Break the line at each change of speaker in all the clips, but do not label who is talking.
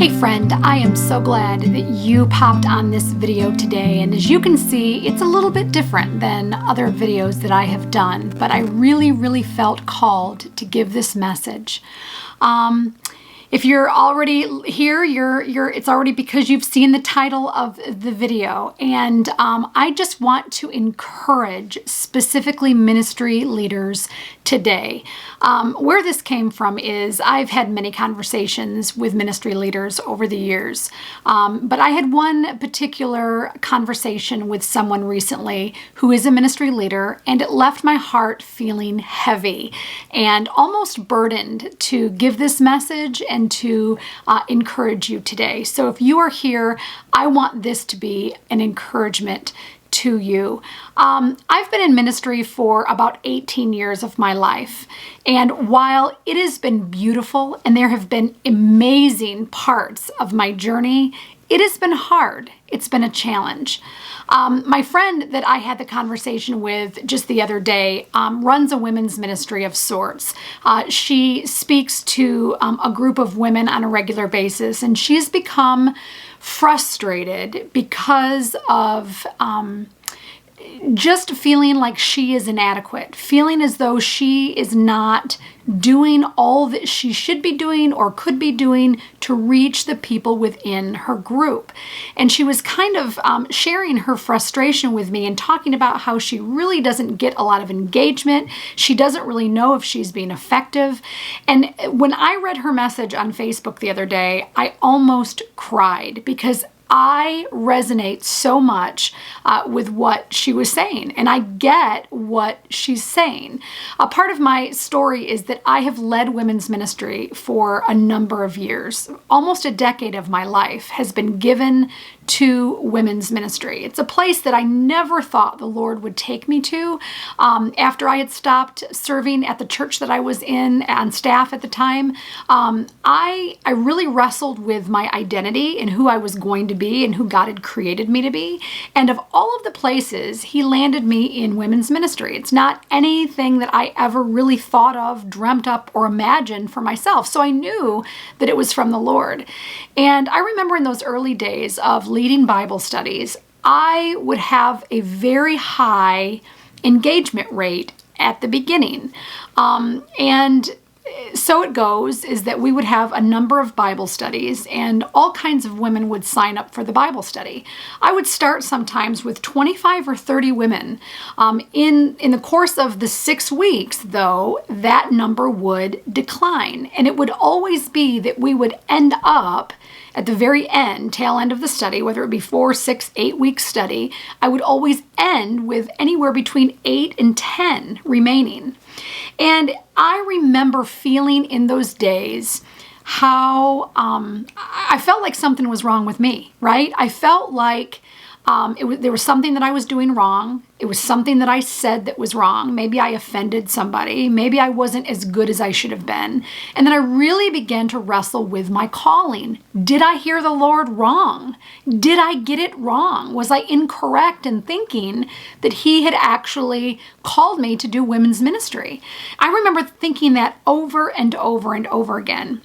Hey friend, I am so glad that you popped on this video today, and as you can see, it's a little bit different than other videos that I have done, but I really felt called to give this message. If you're already here, it's already because you've seen the title of the video. And I just want to encourage specifically ministry leaders today. Where this came from is I've had many conversations with ministry leaders over the years. But I had one particular conversation with someone recently who is a ministry leader, and it left my heart feeling heavy and almost burdened to give this message and to encourage you today. So if you are here, I want this to be an encouragement to you. I've been in ministry for about 18 years of my life. And while it has been beautiful and there have been amazing parts of my journey, it has been hard. It's been a challenge. My friend that I had the conversation with just the other day runs a women's ministry of sorts. She speaks to a group of women on a regular basis, and she's become frustrated because of just feeling like she is inadequate, feeling as though she is not doing all that she should be doing or could be doing to reach the people within her group. And she was kind of sharing her frustration with me and talking about how she really doesn't get a lot of engagement. She doesn't really know if she's being effective. And when I read her message on Facebook the other day, I almost cried because I resonate so much with what she was saying, and I get what she's saying. A part of my story is that I have led women's ministry for a number of years. Almost a decade of my life has been given to women's ministry. It's a place that I never thought the Lord would take me to. After I had stopped serving at the church that I was in on staff at the time, I really wrestled with my identity and who I was going to be and who God had created me to be. And of all of the places, He landed me in women's ministry. It's not anything that I ever really thought of, dreamt up, or imagined for myself. So I knew that it was from the Lord. And I remember in those early days of leading Bible studies, I would have a very high engagement rate at the beginning. And so it goes is that we would have a number of Bible studies and all kinds of women would sign up for the Bible study. I would start sometimes with 25 or 30 women. In the course of the 6 weeks, though, that number would decline. And it would always be that we would end up at the very end, tail end of the study, whether it be 4, 6, 8 week study, I would always end with anywhere between 8 and 10 remaining. And I remember feeling in those days how I felt like something was wrong with me, right? I felt like there was something that I was doing wrong. It was something that I said that was wrong. Maybe I offended somebody. Maybe I wasn't as good as I should have been. And then I really began to wrestle with my calling. Did I hear the Lord wrong? Did I get it wrong? Was I incorrect in thinking that He had actually called me to do women's ministry? I remember thinking that over and over and over again.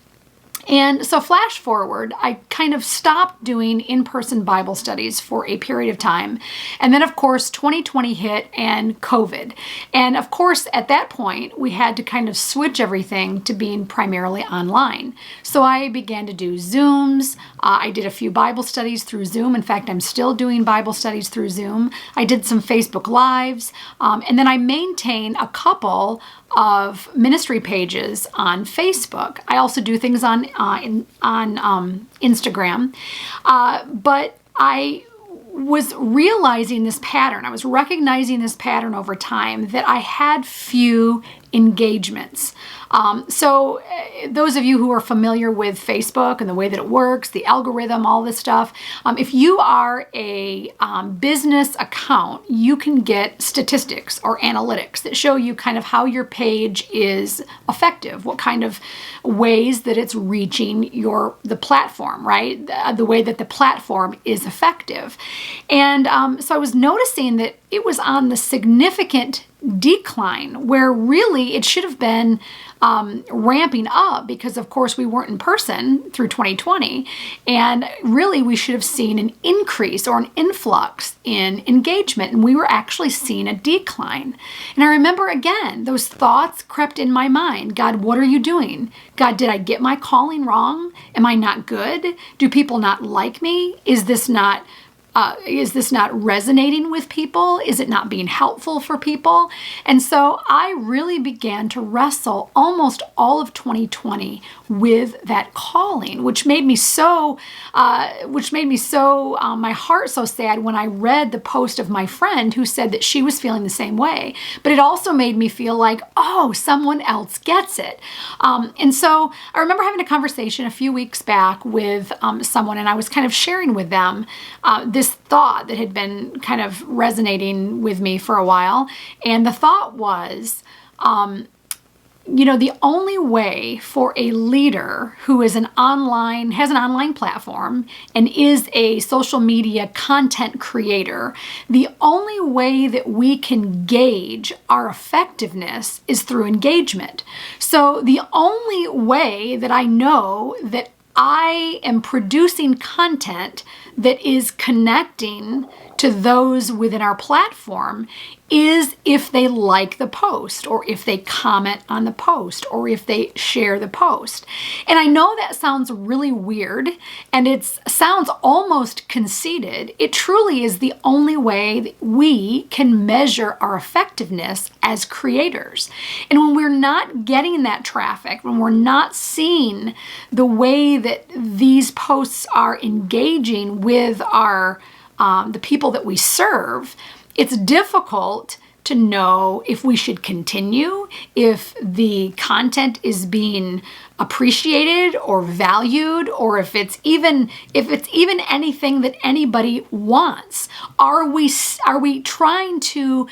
And so flash forward, I kind of stopped doing in-person Bible studies for a period of time. And then, of course, 2020 hit and COVID. And of course, at that point, we had to kind of switch everything to being primarily online. So I began to do Zooms. I did a few Bible studies through Zoom. In fact, I'm still doing Bible studies through Zoom. I did some Facebook Lives. And then I maintain a couple of ministry pages on Facebook. I also do things on Instagram, but I was realizing this pattern. I was recognizing this pattern over time that I had few engagements. So those of you who are familiar with Facebook and the way that it works, the algorithm, all this stuff, if you are a business account, you can get statistics or analytics that show you kind of how your page is effective, what kind of ways that it's reaching the platform, right? The way that the platform is effective. And so I was noticing that it was on the significant decline, where really it should have been ramping up, because of course we weren't in person through 2020, and really we should have seen an increase or an influx in engagement, and we were actually seeing a decline. And I remember again, those thoughts crept in my mind. God, what are you doing? God, did I get my calling wrong? Am I not good? Do people not like me? Is this not resonating with people? Is it not being helpful for people? And so I really began to wrestle almost all of 2020 with that calling, which made me so, my heart so sad when I read the post of my friend who said that she was feeling the same way. But it also made me feel like, oh, someone else gets it. And so I remember having a conversation a few weeks back with someone, and I was kind of sharing with them this thought that had been kind of resonating with me for a while. And the thought was, the only way for a leader who is has an online platform and is a social media content creator, the only way that we can gauge our effectiveness is through engagement. So the only way that I know that I am producing content that is connecting to those within our platform is if they like the post, or if they comment on the post, or if they share the post. And I know that sounds really weird, and it sounds almost conceited. It truly is the only way that we can measure our effectiveness as creators. And when we're not getting that traffic, when we're not seeing the way that these posts are engaging with the people that we serve, it's difficult to know if we should continue, if the content is being appreciated or valued, or if it's even anything that anybody wants. Are we trying to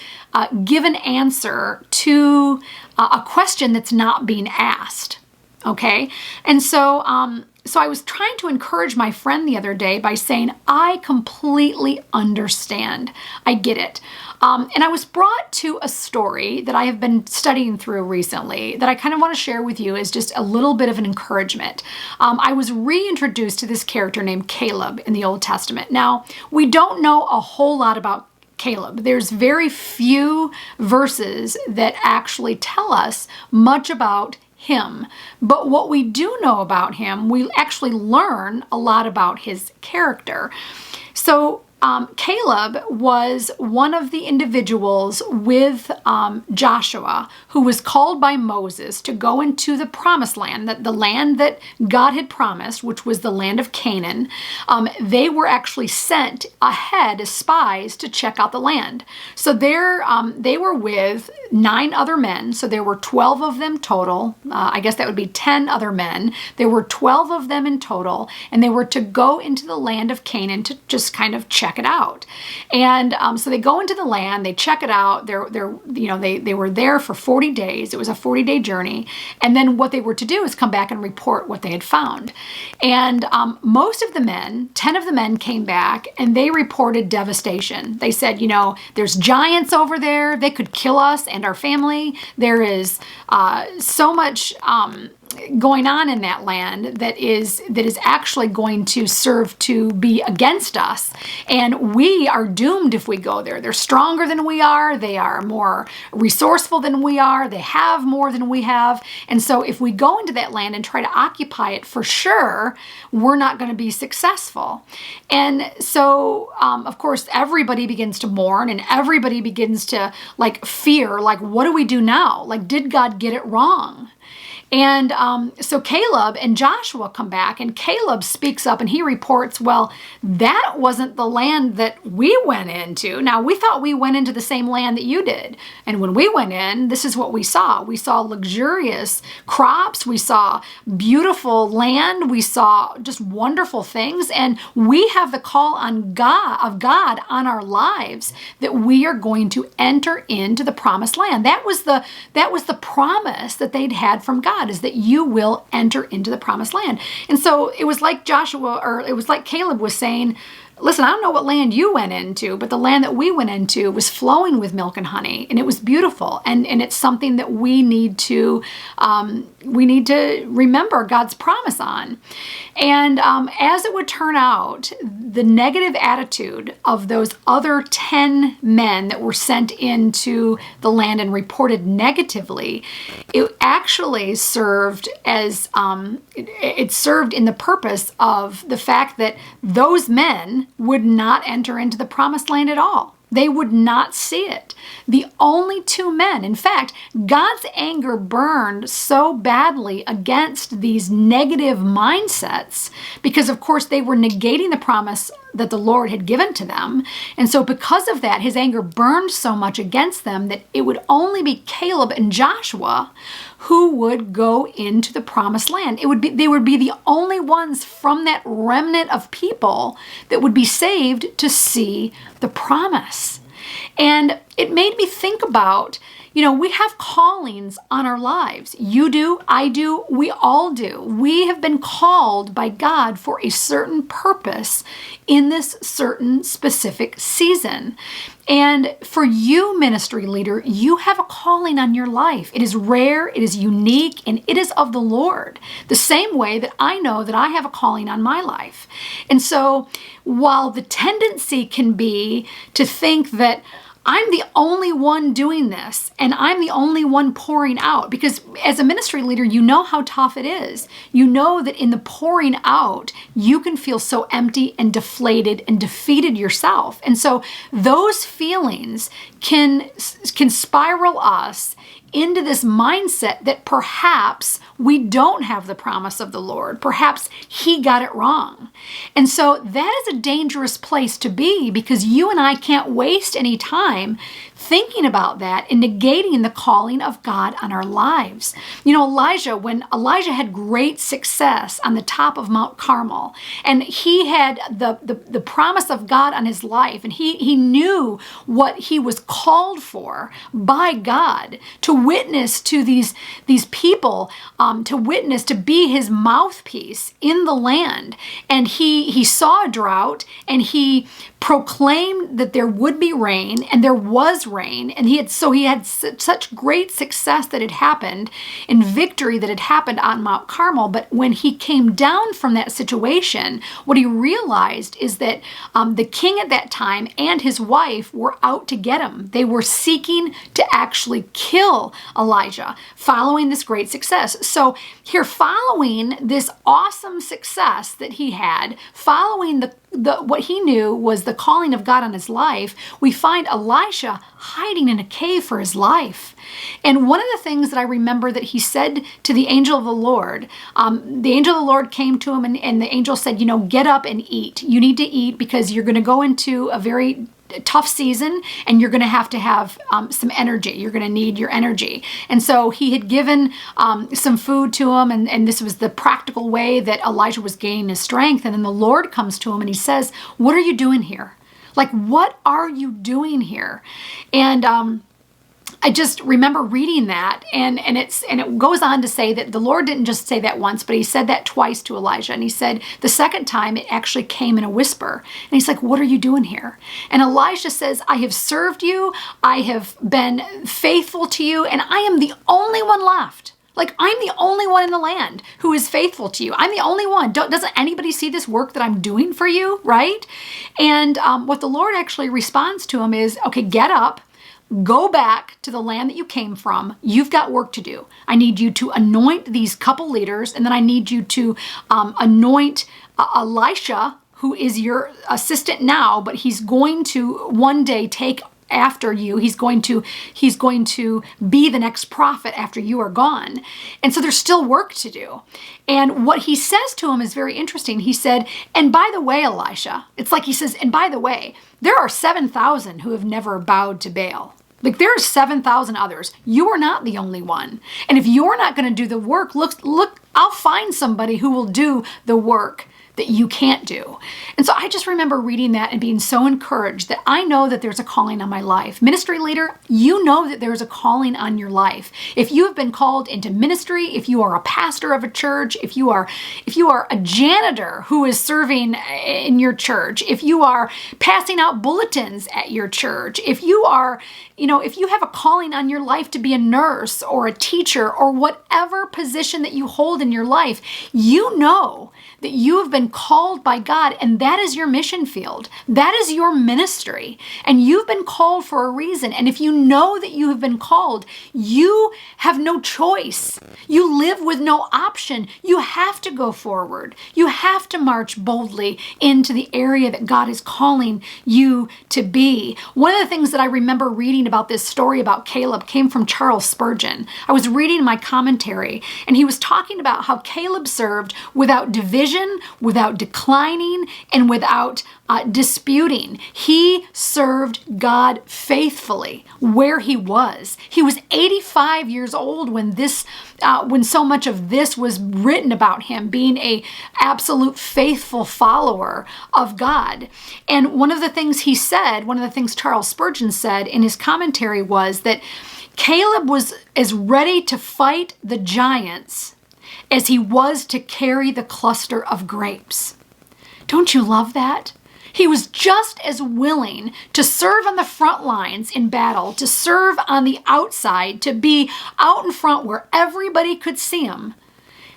give an answer to a question that's not being asked? Okay, and so I was trying to encourage my friend the other day by saying, I completely understand. I get it. And I was brought to a story that I have been studying through recently that I kind of want to share with you as just a little bit of an encouragement. I was reintroduced to this character named Caleb in the Old Testament. Now, we don't know a whole lot about Caleb. There's very few verses that actually tell us much about him. But what we do know about him, we actually learn a lot about his character. So Caleb was one of the individuals with Joshua who was called by Moses to go into the promised land, the land that God had promised, which was the land of Canaan. They were actually sent ahead as spies to check out the land. So they were with 9 other men. So there were 12 of them total. I guess that would be 10 other men. There were 12 of them in total, and they were to go into the land of Canaan to just kind of check it out. And so they go into the land, they check it out. They were there for 40 days. It was a 40-day journey. And then what they were to do is come back and report what they had found. And most of the men, 10 of the men, came back and they reported devastation. They said, there's giants over there. They could kill us and our family. There is so much going on in that land that is actually going to serve to be against us. And we are doomed if we go there. They're stronger than we are. They are more resourceful than we are. They have more than we have. And so if we go into that land and try to occupy it, for sure, we're not going to be successful. And so, of course, everybody begins to mourn, and everybody begins to fear, what do we do now? Did God get it wrong? And so Caleb and Joshua come back, and Caleb speaks up and he reports, well, that wasn't the land that we went into. Now, we thought we went into the same land that you did. And when we went in, this is what we saw. We saw luxurious crops. We saw beautiful land. We saw just wonderful things. And we have the call of God on our lives that we are going to enter into the promised land. That was the promise that they'd had from God, is that you will enter into the promised land. And so it was like Caleb was saying, listen, I don't know what land you went into, but the land that we went into was flowing with milk and honey, and it was beautiful. And it's something that we need to remember God's promise on. And as it would turn out, the negative attitude of those other 10 men that were sent into the land and reported negatively, it actually served as it served in the purpose of the fact that those men would not enter into the promised land at all. They would not see it. The only 2 men, in fact, God's anger burned so badly against these negative mindsets because, of course, they were negating the promise that the Lord had given to them. And so because of that, his anger burned so much against them that it would only be Caleb and Joshua who would go into the promised land. They would be the only ones from that remnant of people that would be saved to see the promise. And it made me think about, we have callings on our lives. You do, I do, we all do. We have been called by God for a certain purpose in this certain specific season. And for you, ministry leader, you have a calling on your life. It is rare, it is unique, and it is of the Lord. The same way that I know that I have a calling on my life. And so while the tendency can be to think that I'm the only one doing this and I'm the only one pouring out, because as a ministry leader, you know how tough it is. You know that in the pouring out, you can feel so empty and deflated and defeated yourself. And so those feelings can spiral us into this mindset that perhaps we don't have the promise of the Lord. Perhaps he got it wrong. And so that is a dangerous place to be, because you and I can't waste any time thinking about that and negating the calling of God on our lives. Elijah, when Elijah had great success on the top of Mount Carmel, and he had the promise of God on his life, and he knew what he was called for by God, to witness to these people, to be his mouthpiece in the land. And he saw a drought, and he proclaimed that there would be rain, and there was rain, and he had such great success that had happened, and victory that had happened on Mount Carmel. But when he came down from that situation, what he realized is that the king at that time and his wife were out to get him. They were seeking to actually kill Elijah following this great success. So here, following this awesome success that he had, following what he knew was the calling of God on his life, we find Elisha hiding in a cave for his life. And one of the things that I remember that he said to the angel of the Lord came to him, and the angel said, get up and eat. You need to eat because you're going to go into a very tough season, and you're going to have some energy. You're going to need your energy. And so he had given some food to him, and this was the practical way that Elijah was gaining his strength. And then the Lord comes to him and he says, "What are you doing here? What are you doing here?" And I just remember reading that, and it goes on to say that the Lord didn't just say that once, but he said that twice to Elijah. And he said the second time it actually came in a whisper. And he's like, "What are you doing here?" And Elijah says, "I have served you, I have been faithful to you, and I am the only one left. I'm the only one in the land who is faithful to you. I'm the only one. Doesn't anybody see this work that I'm doing for you?" Right? And what the Lord actually responds to him is, "Okay, get up. Go back to the land that you came from. You've got work to do. I need you to anoint these couple leaders, and then I need you to anoint Elisha, who is your assistant now, but he's going to one day take after you. He's going to be the next prophet after you are gone." And so there's still work to do. And what he says to him is very interesting. He said, "And by the way, Elisha," it's like he says, "and by the way, there are 7,000 who have never bowed to Baal. There are 7,000 others. You are not the only one. And if you're not going to do the work, look, I'll find somebody who will do the work that you can't do. And so I just remember reading that and being so encouraged that I know that there's a calling on my life. Ministry leader, you know that there's a calling on your life. If you have been called into ministry, if you are a pastor of a church, if you are a janitor who is serving in your church, if you are passing out bulletins at your church, if you are, if you have a calling on your life to be a nurse or a teacher or whatever position that you hold in your life, you know that you have been called by God, and that is your mission field. That is your ministry, and you've been called for a reason. And if you know that you have been called, you have no choice. You live with no option. You have to go forward. You have to march boldly into the area that God is calling you to be. One of the things that I remember reading about this story about Caleb came from Charles Spurgeon. I was reading my commentary, and he was talking about how Caleb served without division, without declining, and without disputing. He served God faithfully where he was. He was 85 years old when so much of this was written about him being a absolute faithful follower of God. And one of the things he said, one of the things Charles Spurgeon said in his commentary was that Caleb was as ready to fight the giants as he was to carry the cluster of grapes. Don't you love that? He was just as willing to serve on the front lines in battle, to serve on the outside, to be out in front where everybody could see him.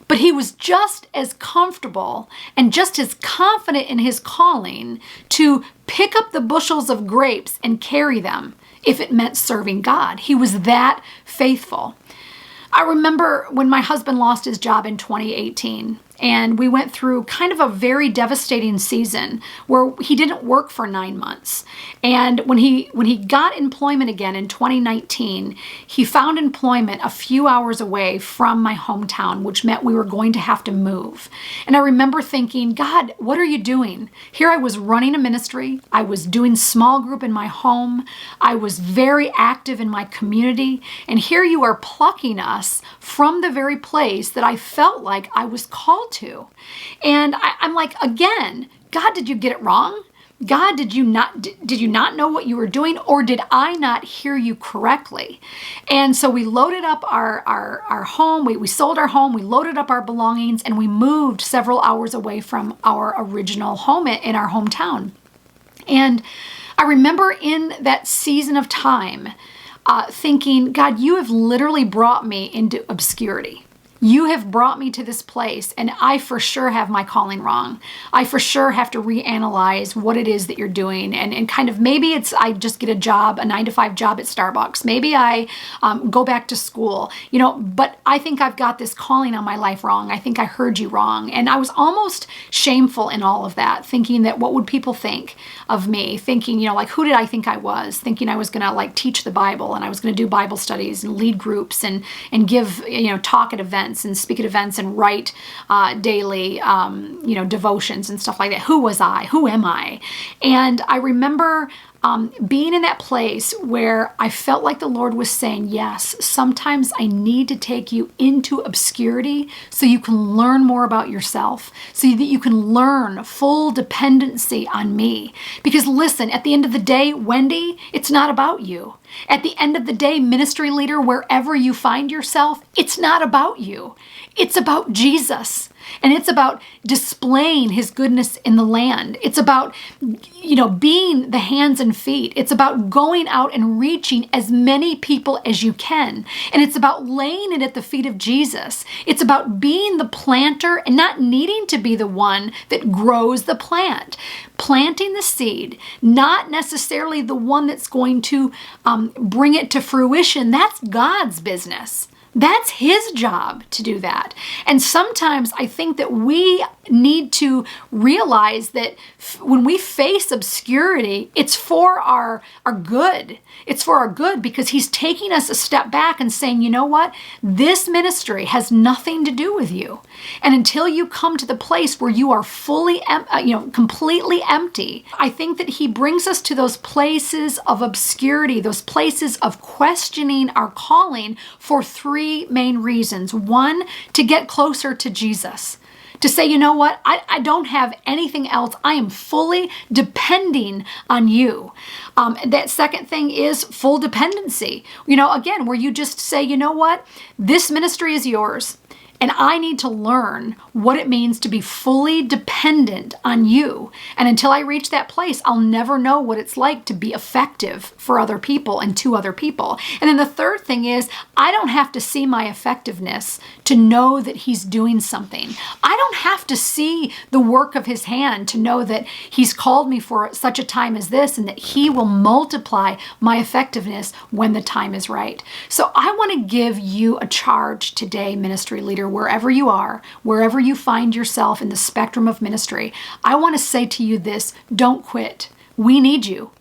But he was just as comfortable and just as confident in his calling to pick up the bushels of grapes and carry them if it meant serving God. He was that faithful. I remember when my husband lost his job in 2018, and we went through kind of a very devastating season where he didn't work for 9 months. And when he got employment again in 2019, he found employment a few hours away from my hometown, which meant we were going to have to move. And I remember thinking, God, what are you doing? Here I was running a ministry. I was doing small group in my home. I was very active in my community. And here you are plucking us from the very place that I felt like I was called to. And I'm like, again, God, did you get it wrong? God, did you not know what you were doing, or did I not hear you correctly? And so we loaded up our home. We sold our home. We loaded up our belongings, and we moved several hours away from our original home in our hometown. And I remember in that season of time thinking, God, you have literally brought me into obscurity. You have brought me to this place, and I for sure have my calling wrong. I for sure have to reanalyze what it is that you're doing, and kind of maybe I just get a job, a 9-to-5 job at Starbucks. Maybe I go back to school, but I think I've got this calling on my life wrong. I think I heard you wrong. And I was almost shameful in all of that, thinking that what would people think of me? Thinking, who did I think I was? Thinking I was going to teach the Bible, and I was going to do Bible studies and lead groups and give, talk at events and speak at events and write daily, devotions and stuff like that. Who was I? Who am I? And I remember being in that place where I felt like the Lord was saying, yes, sometimes I need to take you into obscurity so you can learn more about yourself, so that you can learn full dependency on me. Because listen, at the end of the day, Wendy, it's not about you. At the end of the day, ministry leader, wherever you find yourself, it's not about you. It's about Jesus. And it's about displaying his goodness in the land. It's about, being the hands and feet. It's about going out and reaching as many people as you can. And it's about laying it at the feet of Jesus. It's about being the planter and not needing to be the one that grows the plant. Planting the seed, not necessarily the one that's going to bring it to fruition. That's God's business. That's his job to do that. And sometimes I think that we need to realize that when we face obscurity, it's for our good. It's for our good, because he's taking us a step back and saying, you know what? This ministry has nothing to do with you. And until you come to the place where you are fully, completely empty, I think that he brings us to those places of obscurity, those places of questioning our calling for three main reasons. One, to get closer to Jesus. to say, you know what, I don't have anything else. I am fully depending on you. That second thing is full dependency. Again, where you just say, you know what, this ministry is yours. And I need to learn what it means to be fully dependent on you. And until I reach that place, I'll never know what it's like to be effective for other people and to other people. And then the third thing is, I don't have to see my effectiveness to know that he's doing something. I don't have to see the work of his hand to know that he's called me for such a time as this and that he will multiply my effectiveness when the time is right. So I want to give you a charge today, ministry leader, wherever you are, wherever you find yourself in the spectrum of ministry. I want to say to you this: don't quit. We need you.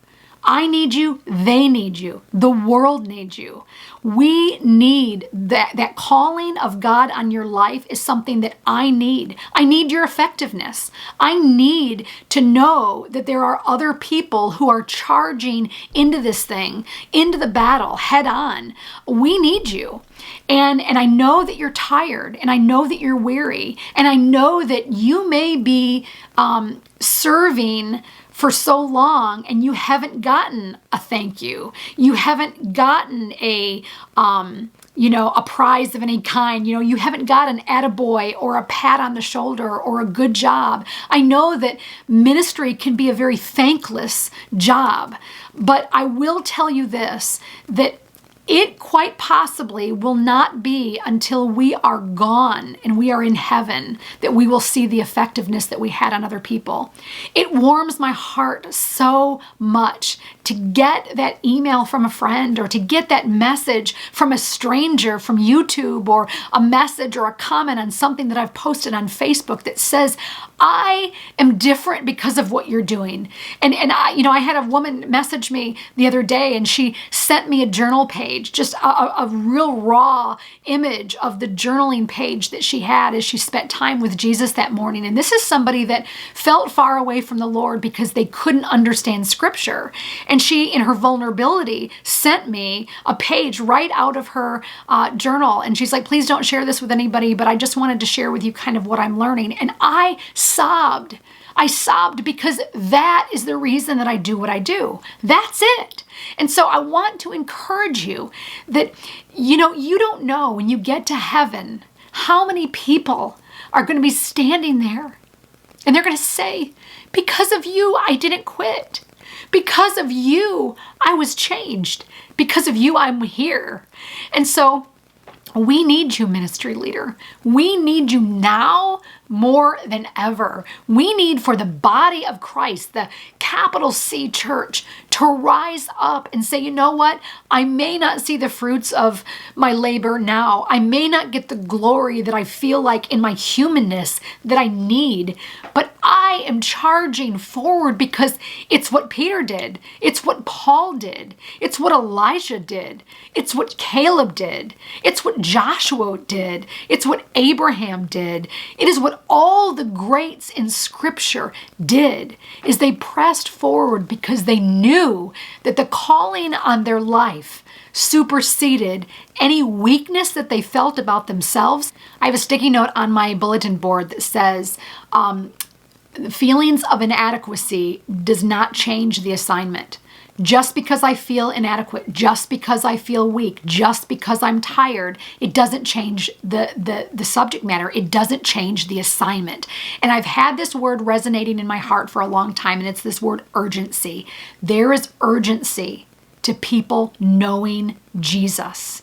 I need you. They need you. The world needs you. We need that calling of God on your life is something that I need. I need your effectiveness. I need to know that there are other people who are charging into this thing, into the battle head on. We need you. And I know that you're tired, and I know that you're weary, and I know that you may be serving for so long and you haven't gotten a thank you. You haven't gotten a prize of any kind. You haven't got an attaboy or a pat on the shoulder or a good job. I know that ministry can be a very thankless job, but I will tell you this, that it quite possibly will not be until we are gone and we are in heaven that we will see the effectiveness that we had on other people. It warms my heart so much to get that email from a friend or to get that message from a stranger from YouTube, or a message or a comment on something that I've posted on Facebook that says, I am different because of what you're doing. And I had a woman message me the other day, and she sent me a journal page, just a real raw image of the journaling page that she had as she spent time with Jesus that morning. And this is somebody that felt far away from the Lord because they couldn't understand Scripture. And she, in her vulnerability, sent me a page right out of her journal. And she's like, please don't share this with anybody, but I just wanted to share with you kind of what I'm learning. And I sobbed. I sobbed because that is the reason that I do what I do. That's it. And so I want to encourage you that, you don't know when you get to heaven how many people are going to be standing there and they're going to say, because of you, I didn't quit. Because of you, I was changed. Because of you, I'm here. And so we need you, ministry leader. We need you now more than ever. We need for the body of Christ, the capital C church, to rise up and say, you know what? I may not see the fruits of my labor now. I may not get the glory that I feel like in my humanness that I need, but I am charging forward because it's what Peter did. It's what Paul did. It's what Elijah did. It's what Caleb did. It's what Joshua did. It's what Abraham did. It is what all the greats in Scripture did, is they pressed forward because they knew that the calling on their life superseded any weakness that they felt about themselves. I have a sticky note on my bulletin board that says, feelings of inadequacy does not change the assignment. Just because I feel inadequate, just because I feel weak, just because I'm tired, it doesn't change the subject matter. It doesn't change the assignment. And I've had this word resonating in my heart for a long time, and it's this word urgency. There is urgency to people knowing Jesus.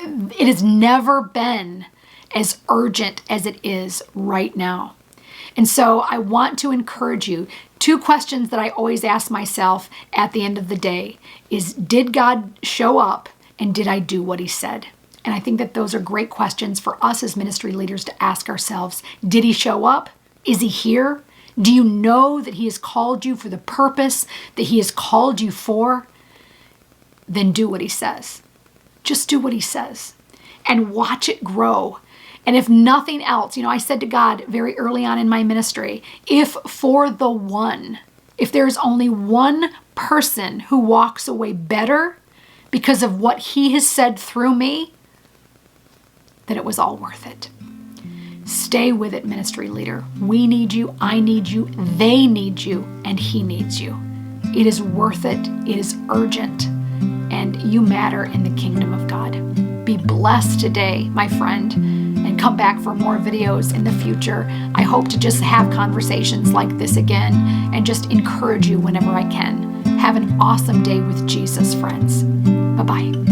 It has never been as urgent as it is right now. And so I want to encourage you. 2 questions that I always ask myself at the end of the day is, did God show up and did I do what he said? And I think that those are great questions for us as ministry leaders to ask ourselves. Did he show up? Is he here? Do you know that he has called you for the purpose that he has called you for? Then do what he says. Just do what he says and watch it grow. And if nothing else, I said to God very early on in my ministry, if there's only one person who walks away better because of what he has said through me, then it was all worth it. Stay with it, ministry leader. We need you, I need you, they need you, and he needs you. It is worth it. It is urgent. And you matter in the kingdom of God. Be blessed today, my friend, and come back for more videos in the future. I hope to just have conversations like this again and just encourage you whenever I can. Have an awesome day with Jesus, friends. Bye-bye.